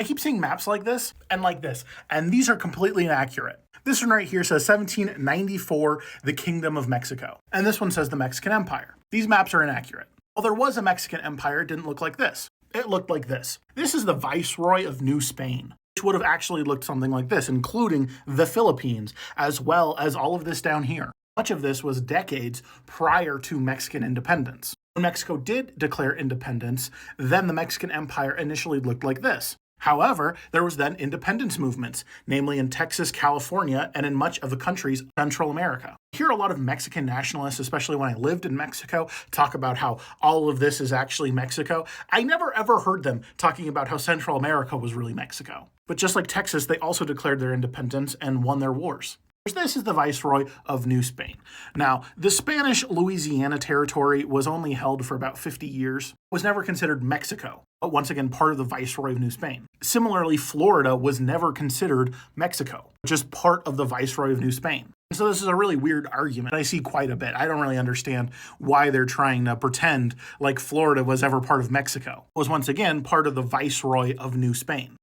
I keep seeing maps like this, and these are completely inaccurate. This one right here says 1794, the Kingdom of Mexico. And this one says the Mexican Empire. These maps are inaccurate. While there was a Mexican Empire, it didn't look like this. It looked like this. This is the Viceroy of New Spain, which would have actually looked something like this, including the Philippines, as well as all of this down here. Much of this was decades prior to Mexican independence. When Mexico did declare independence, then the Mexican Empire initially looked like this. However, there was then independence movements, namely in Texas, California, and in much of the countries Central America. I hear a lot of Mexican nationalists, especially when I lived in Mexico, talk about how all of this is actually Mexico. I never ever heard them talking about how Central America was really Mexico. But just like Texas, they also declared their independence and won their wars. This is the Viceroy of New Spain. Now, the Spanish Louisiana territory was only held for about 50 years, was never considered Mexico, but once again part of the Viceroy of New Spain. Similarly, Florida was never considered Mexico, just part of the Viceroy of New Spain. So this is a really weird argument I see quite a bit. I don't really understand why they're trying to pretend like Florida was ever part of Mexico. It was once again part of the Viceroy of New Spain.